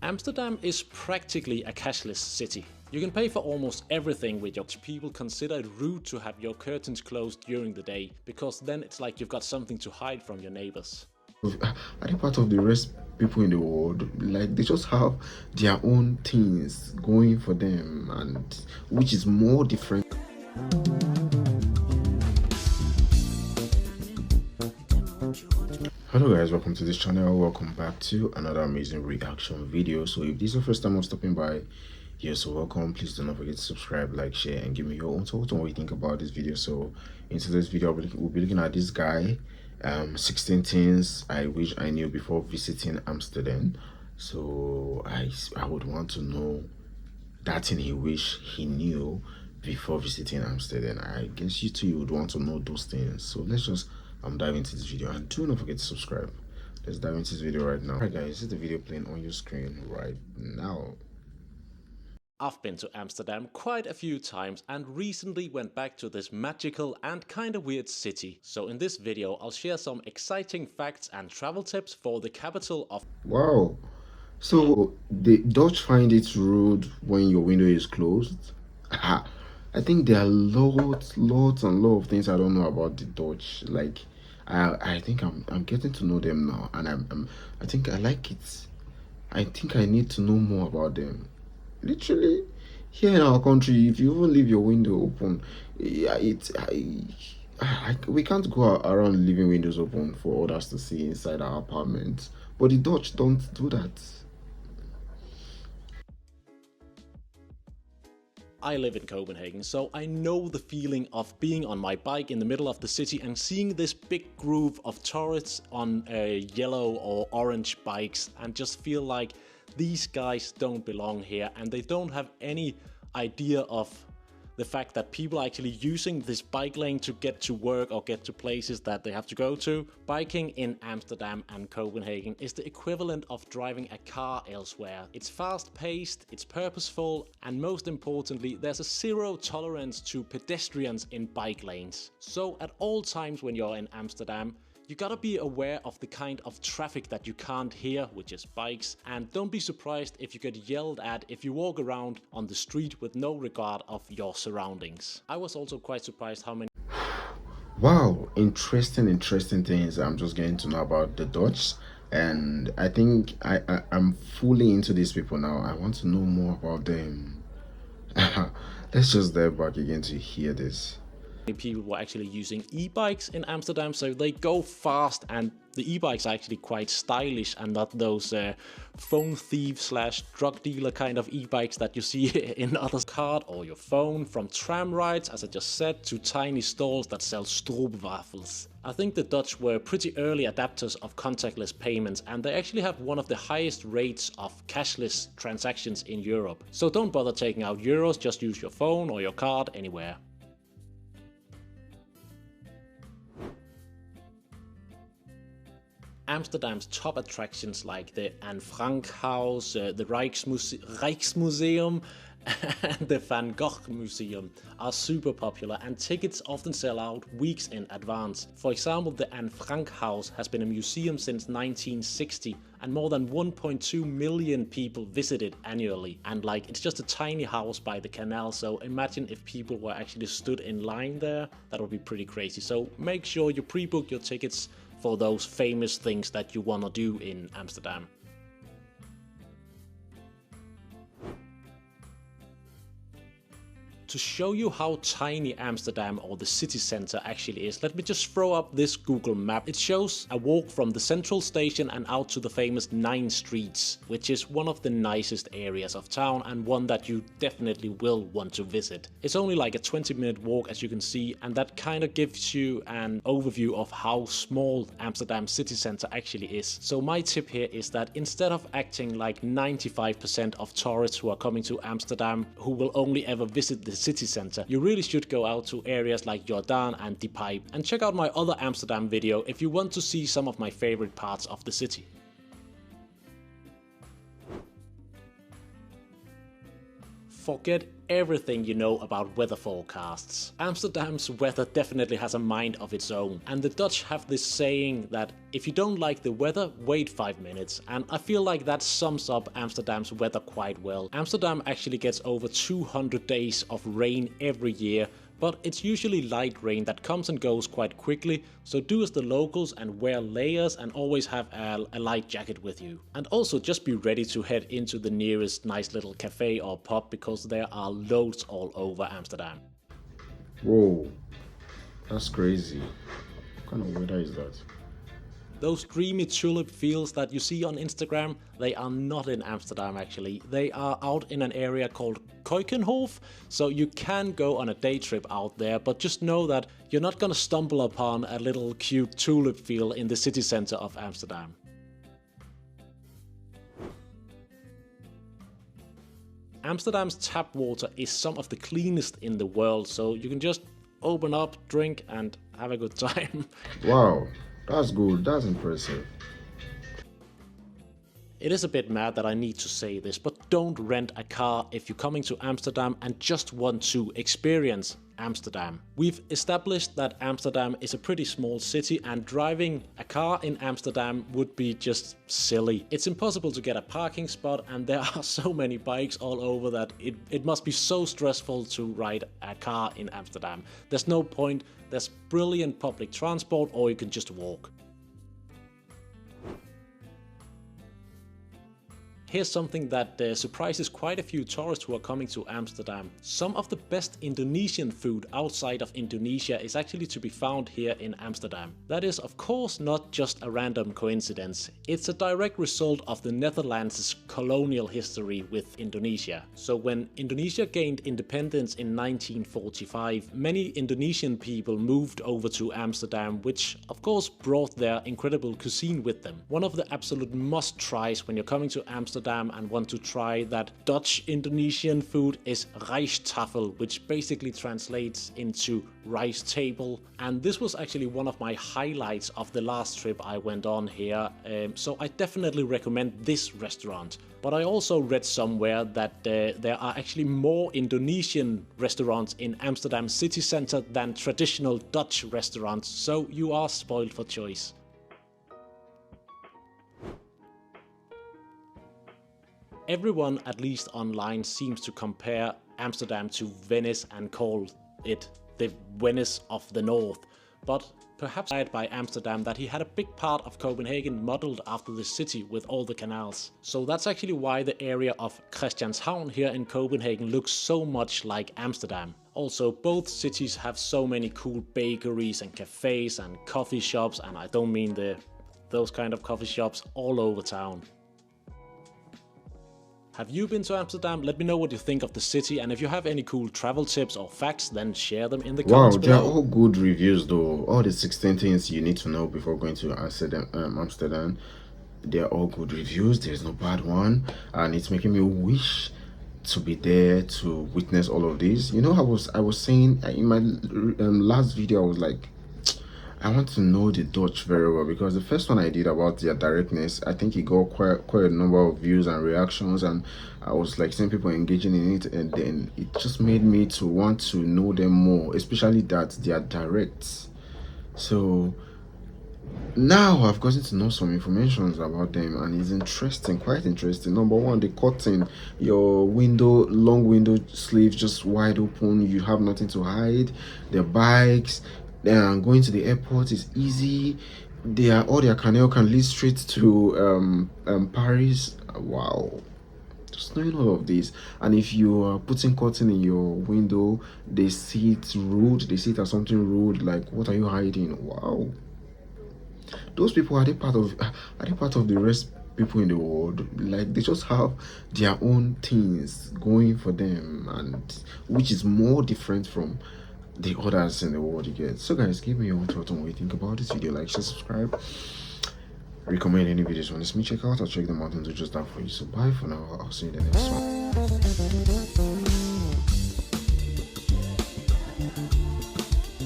Amsterdam is practically a cashless city. You can pay for almost everything with your people consider it rude to have your curtains closed during the day, because then it's like you've got something to hide from your neighbors. I think part of the rest people in the world, like they just have their own things going for them, and which is more different. Hello guys, welcome to this channel. Welcome back to another amazing reaction video. So if this is the first time I'm stopping by here, so welcome. Please do not forget to subscribe, like, share, and give me your own thoughts on what you think about this video. So in today's video we'll be looking at this guy, 16 things I wish I knew before visiting Amsterdam. So I would want to know that thing he wish he knew before visiting Amsterdam. I guess you too, you would want to know those things. So let's just dive into this video, and do not forget to subscribe. Let's dive into this video right now. Alright guys, this is the video playing on your screen right now. I've been to Amsterdam quite a few times and recently went back to this magical and kinda weird city. So in this video I'll share some exciting facts and travel tips for the capital of... Wow. So the Dutch find it rude when your window is closed? I think there are lots and lots of things I don't know about the Dutch. Like I think I'm getting to know them now, and I think I like it. I think I need to know more about them. Literally, here in our country, if you even leave your window open, yeah, we can't go around leaving windows open for others to see inside our apartments. But the Dutch don't do that. I live in Copenhagen, so I know the feeling of being on my bike in the middle of the city and seeing this big groove of tourists on yellow or orange bikes and just feel like these guys don't belong here, and they don't have any idea of the fact that people are actually using this bike lane to get to work or get to places that they have to go to. Biking in Amsterdam and Copenhagen is the equivalent of driving a car elsewhere. It's fast-paced, it's purposeful, and most importantly, there's a zero tolerance to pedestrians in bike lanes. So at all times when you're in Amsterdam, you gotta be aware of the kind of traffic that you can't hear, which is bikes, and don't be surprised if you get yelled at if you walk around on the street with no regard of your surroundings. I was also quite surprised how many... Wow, interesting things I'm just getting to know about the Dutch, and I think I'm fully into these people now. I want to know more about them. Let's just dive back again to hear this. People were actually using e-bikes in Amsterdam, so they go fast, and the e-bikes are actually quite stylish and not those phone thief slash drug dealer kind of e-bikes that you see in other cars, or your phone, from tram rides, as I just said, to tiny stalls that sell stroopwafels. I think the Dutch were pretty early adapters of contactless payments, and they actually have one of the highest rates of cashless transactions in Europe. So don't bother taking out euros, just use your phone or your card anywhere. Amsterdam's top attractions like the Anne Frank House, the Rijksmuseum and the Van Gogh Museum are super popular, and tickets often sell out weeks in advance. For example, the Anne Frank House has been a museum since 1960, and more than 1.2 million people visit it annually. And like, it's just a tiny house by the canal, so imagine if people were actually stood in line there. That would be pretty crazy. So make sure you pre-book your tickets for those famous things that you want to do in Amsterdam. To show you how tiny Amsterdam, or the city center, actually is, let me just throw up this Google map. It shows a walk from the central station and out to the famous 9 Streets, which is one of the nicest areas of town and one that you definitely will want to visit. It's only like a 20-minute walk, as you can see, and that kind of gives you an overview of how small Amsterdam city center actually is. So my tip here is that instead of acting like 95% of tourists who are coming to Amsterdam who will only ever visit the city center, you really should go out to areas like Jordaan and De Pijp, and check out my other Amsterdam video if you want to see some of my favorite parts of the city. forget everything you know about weather forecasts. Amsterdam's weather definitely has a mind of its own, and the Dutch have this saying that if you don't like the weather, wait 5 minutes, and I feel like that sums up Amsterdam's weather quite well. Amsterdam actually gets over 200 days of rain every year, but it's usually light rain that comes and goes quite quickly, so do as the locals and wear layers and always have a light jacket with you. And also just be ready to head into the nearest nice little cafe or pub because there are loads all over Amsterdam. Whoa, that's crazy. What kind of weather is that? Those dreamy tulip fields that you see on Instagram, they are not in Amsterdam actually. They are out in an area called Keukenhof, so you can go on a day trip out there, but just know that you're not gonna stumble upon a little cute tulip field in the city center of Amsterdam. Amsterdam's tap water is some of the cleanest in the world, so you can just open up, drink and have a good time. Wow. That's good, that's impressive. It is a bit mad that I need to say this, but don't rent a car if you're coming to Amsterdam and just want to experience Amsterdam. We've established that Amsterdam is a pretty small city and driving a car in Amsterdam would be just silly. It's impossible to get a parking spot and there are so many bikes all over that it must be so stressful to ride a car in Amsterdam. There's no point, there's brilliant public transport or you can just walk. Here's something that surprises quite a few tourists who are coming to Amsterdam. Some of the best Indonesian food outside of Indonesia is actually to be found here in Amsterdam. That is of course not just a random coincidence. It's a direct result of the Netherlands' colonial history with Indonesia. So when Indonesia gained independence in 1945, many Indonesian people moved over to Amsterdam, which of course brought their incredible cuisine with them. One of the absolute must-tries when you're coming to Amsterdam and want to try that Dutch Indonesian food is rijsttafel, which basically translates into rice table. And this was actually one of my highlights of the last trip I went on here, so I definitely recommend this restaurant. But I also read somewhere that there are actually more Indonesian restaurants in Amsterdam city center than traditional Dutch restaurants, so you are spoiled for choice. Everyone, at least online, seems to compare Amsterdam to Venice and call it the Venice of the North. But perhaps inspired by Amsterdam that he had a big part of Copenhagen modeled after the city with all the canals. So that's actually why the area of Christianshavn here in Copenhagen looks so much like Amsterdam. Also, both cities have so many cool bakeries and cafes and coffee shops, and I don't mean those kind of coffee shops, all over town. Have you been to Amsterdam? Let me know what you think of the city, and if you have any cool travel tips or facts, then share them in the comments below. Wow, they're all good reviews though. All the 16 things you need to know before going to Amsterdam. They're all good reviews. There's no bad one, and it's making me wish to be there to witness all of this. You know, I was saying in my last video, I was like, I want to know the Dutch very well, because the first one I did about their directness, I think it got quite a number of views and reactions, and I was like seeing people engaging in it, and then it just made me to want to know them more, especially that they are direct. So now I've gotten to know some information about them, and it's interesting, quite interesting. Number one, the curtain, your window, long window sleeves just wide open, you have nothing to hide. The bikes, going to the airport is easy. All their canal can lead straight to Paris. Wow, just knowing all of this. And if you are putting curtain in your window, they see it rude, they see it as something rude, like what are you hiding? Wow, those people, are they part of the rest people in the world? Like, they just have their own things going for them, and which is more different from the others in the world, you get. So guys, give me your own thoughts on what you think about this video. Like, share, subscribe, recommend any videos you want to see me check out. I'll check them out and do just that for you. So bye for now, I'll see you in the next one.